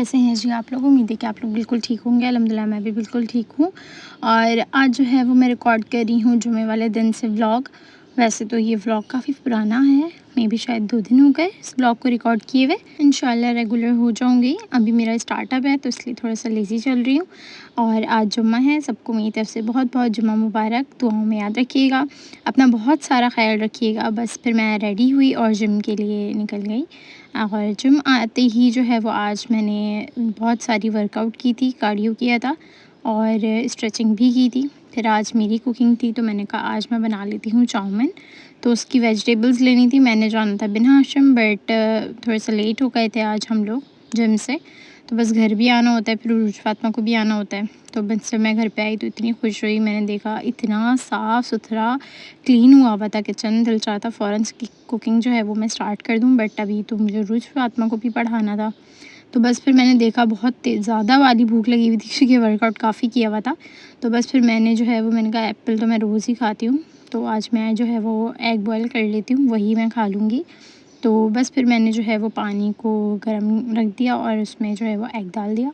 कैसे हैं जी आप लोग। उम्मीद है कि आप लोग बिल्कुल ठीक होंगे। अल्हम्दुलिल्लाह मैं भी बिल्कुल ठीक हूँ। और आज जो है वो मैं रिकॉर्ड कर रही हूँ जुमे वाले दिन से व्लॉग। वैसे तो ये व्लॉग काफ़ी पुराना है, मे भी शायद 2 दिन हो गए इस व्लॉग को रिकॉर्ड किए हुए। इंशाल्लाह रेगुलर हो जाऊँगी। अभी मेरा स्टार्टअप है तो इसलिए थोड़ा सा लेज़ी चल रही हूँ। और आज जुम्मा है, सबको मेरी तरफ से बहुत बहुत जुम्मा मुबारक। दुआओं में याद रखिएगा, अपना बहुत सारा ख्याल रखिएगा। बस फिर मैं रेडी हुई और जिम के लिए निकल गई। और जिम आते ही जो है वो आज मैंने बहुत सारी वर्कआउट की थी, कार्डियो किया था और स्ट्रेचिंग भी की थी। फिर आज मेरी कुकिंग थी तो मैंने कहा आज मैं बना लेती हूँ चाउमीन। तो उसकी वेजिटेबल्स लेनी थी, मैंने जाना था बिन हाशम, बट थोड़ा सा लेट हो गए थे आज हम लोग जिम से। तो बस घर भी आना होता है, फिर उरूज फातिमा को भी आना होता है। तो बस जब मैं घर पे आई तो इतनी खुश हुई, मैंने देखा इतना साफ़ सुथरा क्लीन हुआ था किचन। दिल चाहता फ़ौरन से कुकिंग जो है वो मैं स्टार्ट कर दूँ, बट अभी तो मुझे उरूज फातिमा को भी पढ़ाना था। तो बस फिर मैंने देखा बहुत ज़्यादा वाली भूख लगी हुई थी क्योंकि वर्कआउट काफ़ी किया हुआ था। तो बस फिर मैंने जो है वो मैंने कहा एप्पल तो मैं रोज़ ही खाती हूँ, तो आज मैं जो है वो एग बॉयल कर लेती हूँ, वही मैं खा लूँगी। तो बस फिर मैंने जो है वो पानी को गर्म रख दिया और उसमें जो है वो एग डाल दिया।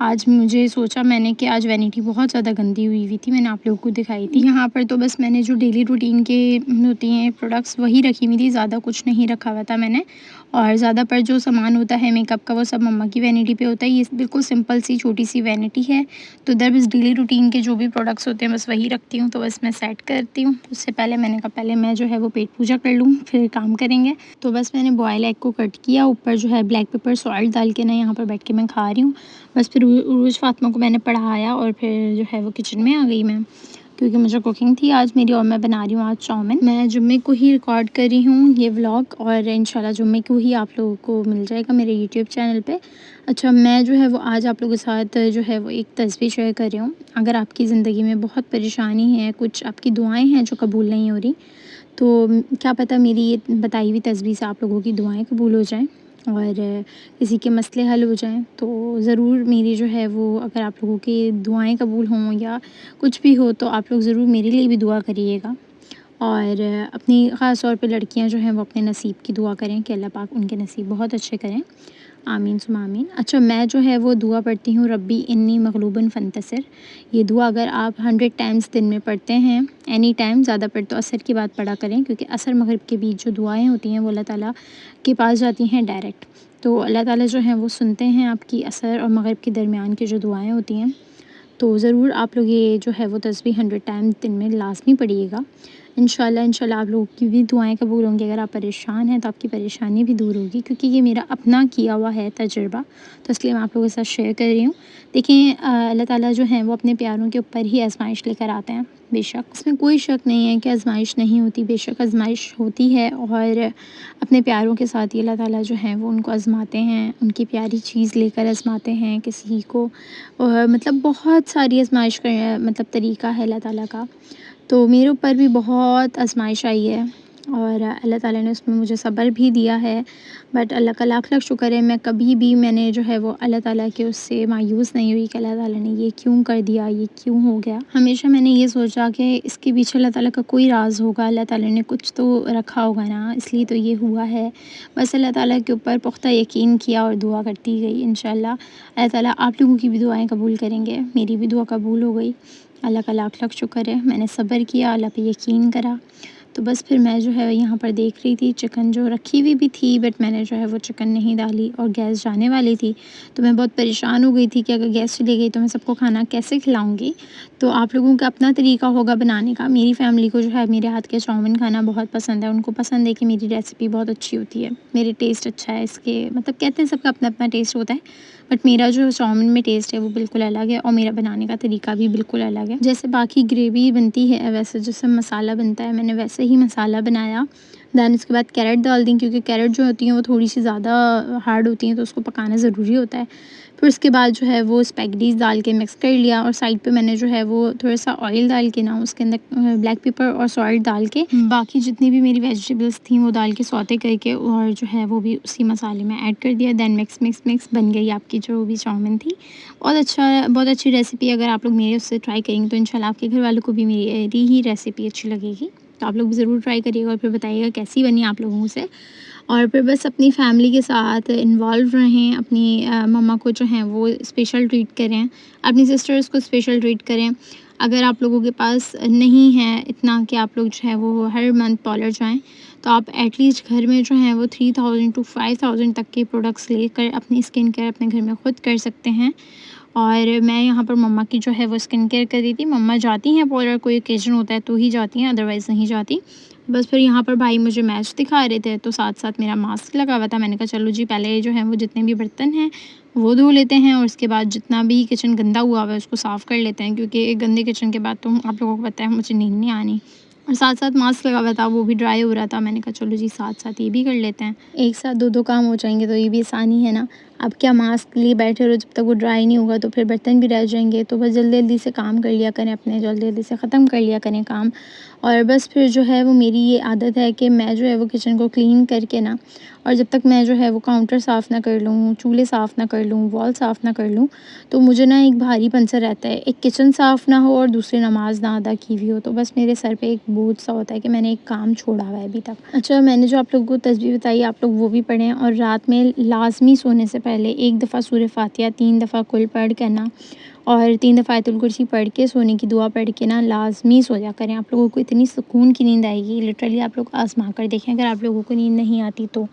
आज मुझे सोचा मैंने कि आज वैनिटी बहुत ज़्यादा गंदी हुई हुई थी, मैंने आप लोगों को दिखाई थी। यहाँ पर तो बस मैंने जो डेली रूटीन के होती हैं प्रोडक्ट्स वही रखी हुई थी, ज़्यादा कुछ नहीं रखा हुआ था मैंने। और ज़्यादा पर जो सामान होता है मेकअप का वो सब मम्मा की वैनिटी पे होता है। ये बिल्कुल सिंपल सी छोटी सी वैनिटी है, तो इधर बस डेली रूटीन के जो भी प्रोडक्ट्स होते हैं बस वही रखती हूँ। तो बस मैं सेट करती हूँ। उससे पहले मैंने कहा पहले मैं जो है वो पेट पूजा कर लूँ, फिर काम करेंगे। तो बस मैंने बॉयल एग को कट किया, ऊपर जो है ब्लैक पेपर सॉल्ट डाल के ना यहाँ पर बैठ के मैं खा रही हूँ। बस फिर उरूज फातिमा को मैंने पढ़ाया और फिर जो है वो किचन में आ गई मैं, क्योंकि मुझे कुकिंग थी आज मेरी और मैं बना रही हूँ आज चाउमीन। मैं जुम्मे को ही रिकॉर्ड कर रही हूँ ये व्लॉग और इंशाल्लाह जुम्मे को ही आप लोगों को मिल जाएगा मेरे यूट्यूब चैनल पे। अच्छा, मैं जो है वो आज आप लोगों के साथ जो है वो एक तस्वीर शेयर कर रही हूँ। अगर आपकी ज़िंदगी में बहुत परेशानी है, कुछ आपकी दुआएँ हैं जो कबूल नहीं हो रही, तो क्या पता मेरी ये बताई हुई तस्वीर से आप लोगों की दुआएँ कबूल हो जाएँ और किसी के मसले हल हो जाएँ। तो ज़रूर मेरी जो है वो अगर आप लोगों की दुआएँ कबूल हों या कुछ भी हो तो आप लोग ज़रूर मेरे लिए भी दुआ करिएगा। और अपनी ख़ास तौर पे लड़कियां जो हैं वो अपने नसीब की दुआ करें कि अल्लाह पाक उनके नसीब बहुत अच्छे करें। आमीन सुम्मा आमीन। अच्छा, मैं जो है वो दुआ पढ़ती हूँ रब्बी इन्नी मग़लूबुन फ़ंतसिर। ये दुआ अगर आप 100 टाइम्स दिन में पढ़ते हैं, एनी टाइम, ज़्यादा पढ़ तो असर की बात पढ़ा करें, क्योंकि असर मग़रिब के बीच जो दुआएं होती हैं वो अल्लाह ताला के पास जाती हैं डायरेक्ट। तो अल्लाह ताला जो हैं वो सुनते हैं आपकी असर और मग़रिब के दरमियान की जो दुआएँ होती हैं। तो ज़रूर आप लोग ये जो है वो तस्बीह 100 टाइम दिन में लाज़मी पढ़िएगा। इंशाल्लाह आप लोगों की भी दुआएं कबूल होंगी। अगर आप परेशान हैं तो आपकी परेशानी भी दूर होगी, क्योंकि ये मेरा अपना किया हुआ है तजुर्बा, तो इसलिए मैं आप लोगों के साथ शेयर कर रही हूँ। देखिए अल्लाह ताला जो हैं वो अपने प्यारों के ऊपर ही आजमाइश लेकर आते हैं। बेशक इसमें कोई शक नहीं है कि आजमाइश नहीं होती, बेशक आजमाइश होती है और अपने प्यारों के साथ ही अल्लाह ताला जो हैं वो उनको आजमाते हैं, उनकी प्यारी चीज़ लेकर आजमाते हैं किसी को। मतलब बहुत सारी आजमाइश का मतलब तरीका है अल्लाह ताला का। तो मेरे ऊपर भी बहुत आजमाइश आई है और अल्लाह ताला ने उसमें मुझे सब्र भी दिया है। बट अल्लाह का लाख लाख शुक्र है, मैं कभी भी मैंने जो है वो अल्लाह ताला के उससे मायूस नहीं हुई कि अल्लाह ताला ने ये क्यों कर दिया, ये क्यों हो गया। हमेशा मैंने ये सोचा कि इसके पीछे अल्लाह ताला का कोई राज होगा, अल्लाह ताला ने कुछ तो रखा होगा ना, इसलिए तो ये हुआ है। बस अल्लाह ताला के ऊपर पुख्ता यकीन किया और दुआ करती गई। इंशाल्लाह अल्लाह ताला आप लोगों की भी दुआएं कबूल करेंगे। मेरी भी दुआ कबूल हो गई, अल्लाह का लाख लाख शुक्र है। मैंने सब्र किया, अल्लाह पे यकीन करा। तो बस फिर मैं जो है यहाँ पर देख रही थी चिकन जो रखी हुई भी थी, बट मैंने जो है वो चिकन नहीं डाली और गैस जाने वाली थी। तो मैं बहुत परेशान हो गई थी कि अगर गैस चली गई तो मैं सबको खाना कैसे खिलाऊँगी। तो आप लोगों का अपना तरीका होगा बनाने का। मेरी फैमिली को जो है मेरे हाथ के चाउमीन खाना बहुत पसंद है, उनको पसंद है कि मेरी रेसिपी बहुत अच्छी होती है, मेरे टेस्ट अच्छा है इसके, मतलब कहते हैं सबका अपना अपना टेस्ट होता है, बट मेरा जो चाउमीन में टेस्ट है वो बिल्कुल अलग है और मेरा बनाने का तरीका भी बिल्कुल अलग है। जैसे बाकी ग्रेवी बनती है वैसे जैसे मसाला बनता है, मैंने वैसे ही मसाला बनाया। दैन उसके बाद कैरेट डाल दी, क्योंकि कैरेट जो होती हैं वो थोड़ी सी ज़्यादा हार्ड होती हैं तो उसको पकाना ज़रूरी होता है। फिर उसके बाद जो है वो स्पैगेटीज़ डाल के मिक्स कर लिया और साइड पे मैंने जो है वो थोड़ा सा ऑयल डाल के ना उसके अंदर ब्लैक पेपर और सॉल्ट डाल के बाकी जितनी भी मेरी वेजिटेबल्स थी वो डाल के सौते करके और जो है वो भी उसी मसाले में ऐड कर दिया। दैन मिक्स मिक्स मिक्स बन गई आपकी जो भी चाउमीन थी। बहुत अच्छी रेसिपी, अगर आप लोग मेरे उससे ट्राई करेंगे तो इंशाल्लाह आपके घर वालों को भी मेरी ही रेसिपी अच्छी लगेगी। तो आप लोग ज़रूर ट्राई करिएगा और फिर बताइएगा कैसी बनी आप लोगों से। और फिर बस अपनी फैमिली के साथ इन्वॉल्व रहें, अपनी मम्मा को जो है वो स्पेशल ट्रीट करें, अपनी सिस्टर्स को स्पेशल ट्रीट करें। अगर आप लोगों के पास नहीं है इतना कि आप लोग जो है वो हर मंथ पार्लर जाएँ, तो आप एटलीस्ट घर में जो है वो 3000 टू 5000 तक के प्रोडक्ट्स लेकर अपनी स्किन केयर अपने घर में खुद कर सकते हैं। और मैं यहाँ पर मम्मा की जो है वो स्किन केयर कर रही थी। मम्मा जाती हैं पार्लर, कोई ओकेजन होता है तो ही जाती हैं, अदरवाइज़ नहीं जाती। बस फिर यहाँ पर भाई मुझे मैच दिखा रहे थे, तो साथ-साथ मेरा मास्क लगा हुआ था। मैंने कहा चलो जी पहले जो है वो जितने भी बर्तन हैं वो धो लेते हैं और उसके बाद जितना भी किचन गंदा हुआ हुआ है उसको साफ़ कर लेते हैं, क्योंकि एक गंदे किचन के बाद तो आप लोगों को पता है मुझे नींद नहीं आनी। और साथ-साथ मास्क लगा हुआ था, वो भी ड्राई हो रहा था। मैंने कहा चलो जी साथ-साथ ये भी कर लेते हैं। एक साथ 2-2 काम हो जाएँगे तो ये भी आसानी है ना। अब क्या मास्क लिए बैठे रहो, जब तक वो ड्राई नहीं होगा तो फिर बर्तन भी रह जाएँगे। तो बस जल्दी-जल्दी से काम कर लिया करें अपने, जल्दी-जल्दी से ख़त्म कर लिया करें काम। और बस फिर जो है वो मेरी ये आदत है कि मैं जो है वो किचन को क्लीन करके ना, और जब तक मैं जो है वो काउंटर साफ़ ना कर लूँ, चूल्हे साफ़ ना कर लूँ, वॉल साफ़ ना कर लूँ, तो मुझे ना एक भारीपन सा रहता है। एक किचन साफ़ ना हो और दूसरी नमाज़ ना अदा की हुई हो, तो बस मेरे सर पे एक बोझ सा होता है कि मैंने एक काम छोड़ा हुआ है अभी तक। अच्छा, मैंने जो आप लोगों को तस्बीह बताई आप लोग वो भी पढ़ें, और रात में लाज़मी सोने से पहले एक दफ़ा सूरह फ़ातिहा, 3 दफ़ा कुल पढ़ कर ना, और 3 दफ़ा आयतुल कुर्सी पढ़ के सोने की दुआ पढ़ के ना लाज़मी सो जा करें। आप लोगों को इतनी सुकून की नींद आएगी, लिटरली आप लोग आज़मा कर देखें अगर आप लोगों को नींद नहीं आती तो।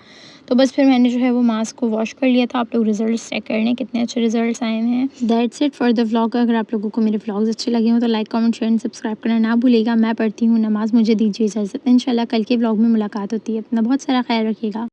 तो बस फिर मैंने जो है वो मास्क को वॉश कर लिया था। आप लोग रिज़ल्ट्स चेक कर लें कितने अच्छे रिज़ल्ट्स आए हुए हैं। That's it for the vlog. अगर आप लोगों को मेरे व्लॉग्स अच्छे लगे हों तो like, comment, share and subscribe करना ना भूलिएगा। मैं पढ़ती हूँ नमाज़, मुझे दीजिए इजाज़त। इंशाल्लाह कल के व्लॉग में मुलाकात होती है। अपना बहुत सारा ख्याल रखिएगा।